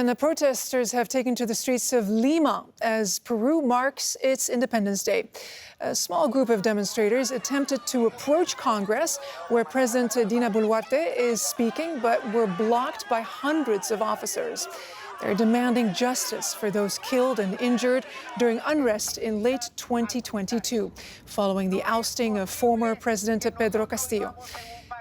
And the protesters have taken to the streets of Lima as Peru marks its Independence Day. A small group of demonstrators attempted to approach Congress, where President Dina Boluarte is speaking, but were blocked by hundreds of officers. They're demanding justice for those killed and injured during unrest in late 2022, following the ousting of former President Pedro Castillo.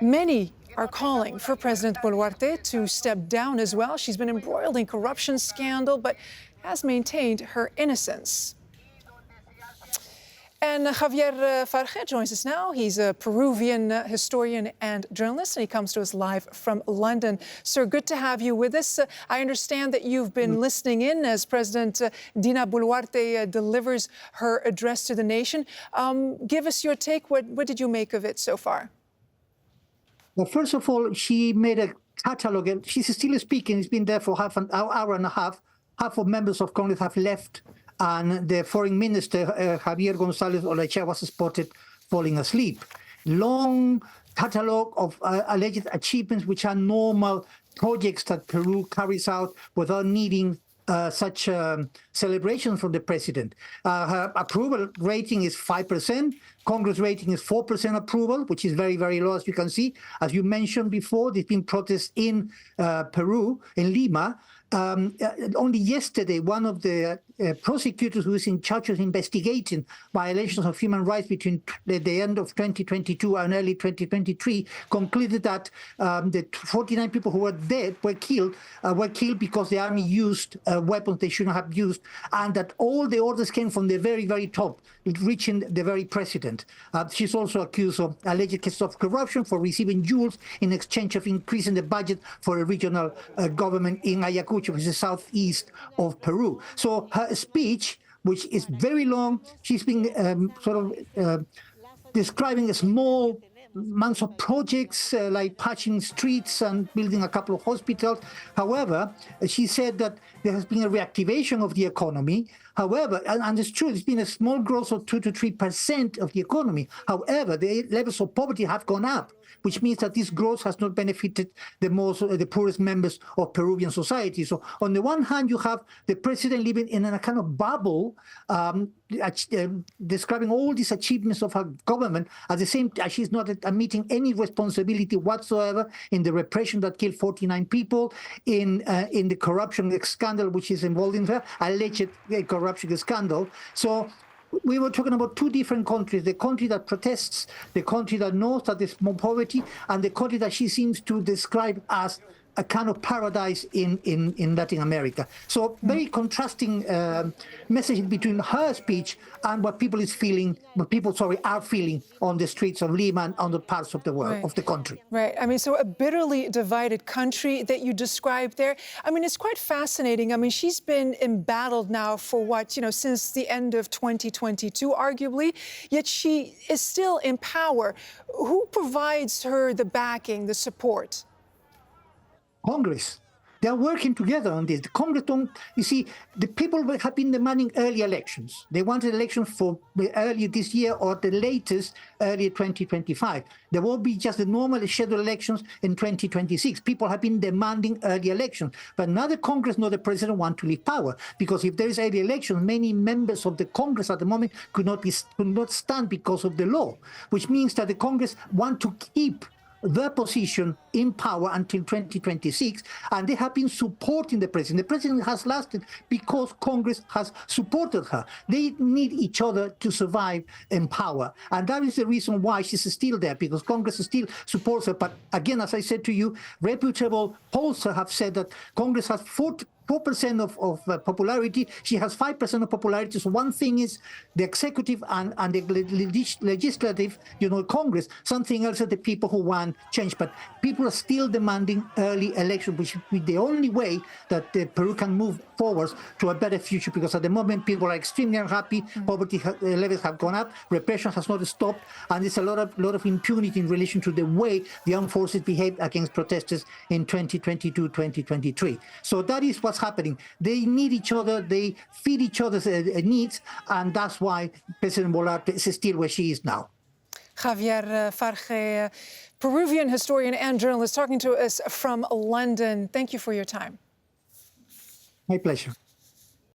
Many are calling for President Boluarte to step down as well. She's been embroiled in corruption scandal, but has maintained her innocence. And Javier Farje joins us now. He's a Peruvian historian and journalist, and he comes to us live from London. Sir, good to have you with us. I understand that you've been listening in as President Dina Boluarte delivers her address to the nation. Give us your take. What did you make of it so far? Well, first of all, she made a catalogue, and she's still speaking. It's been there for half an hour and a half. Half of members of Congress have left, and the foreign minister, Javier González Olechea, was spotted falling asleep. Long catalogue of alleged achievements, which are normal projects that Peru carries out without needing such celebrations from the president. Her approval rating is 5%. Congress rating is 4% approval, which is very, very low, as you can see. As you mentioned before, there's been protests in Peru, in Lima. Only yesterday, one of the prosecutors who is in charge of investigating violations of human rights between the end of 2022 and early 2023 concluded that the 49 people who were killed because the army used weapons they shouldn't have used, and that all the orders came from the very, very top, reaching the very president. She's also accused of alleged cases of corruption for receiving jewels in exchange of increasing the budget for a regional government in Ayacucho, which is the southeast of Peru. So her speech, which is very long, she's been describing a small amounts of projects like patching streets and building a couple of hospitals. However, she said that there has been a reactivation of the economy. However, and it's true, there's been a small growth of 2 to 3% of the economy. However, the levels of poverty have gone up, which means that this growth has not benefited the poorest members of Peruvian society. So on the one hand, you have the president living in a kind of bubble, describing all these achievements of her government. At the same time, she's not admitting any responsibility whatsoever in the repression that killed 49 people, in the corruption scandal which is involved in her, alleged corruption scandal. So we were talking about two different countries, the country that protests, the country that knows that there's more poverty, and the country that she seems to describe as a kind of paradise in Latin America. So very contrasting message between her speech and what people are feeling on the streets of Lima and other parts of the world, right, of the country. Right. I mean, so a bitterly divided country that you described there. I mean, it's quite fascinating. I mean, she's been embattled now for since the end of 2022, arguably, yet she is still in power. Who provides her the backing, the support? Congress. They are working together on this. The Congress you see, the people have been demanding early elections. They wanted elections for early this year or the latest early 2025. There will be just the normal scheduled elections in 2026. People have been demanding early elections. But now the Congress, nor the president want to leave power, because if there is early elections, many members of the Congress at the moment could not stand because of the law, which means that the Congress want to keep their position in power until 2026, and they have been supporting the president. The president has lasted because Congress has supported her. They need each other to survive in power, and that is the reason why she's still there, because Congress still supports her. But again, as I said to you, reputable pollsters have said that Congress has 4% of popularity. She has 5% of popularity. So one thing is the executive and the legislative, Congress. Something else are the people who want change. But people are still demanding early election, which is the only way that Peru can move forward to a better future. Because at the moment, people are extremely unhappy. Poverty levels have gone up. Repression has not stopped. And there's a lot of impunity in relation to the way the armed forces behaved against protesters in 2022, 2023. So that is what's happening. They need each other, they feed each other's needs, and that's why President Boluarte is still where she is now. Javier Farje, Peruvian historian and journalist, talking to us from London. Thank you for your time. My pleasure.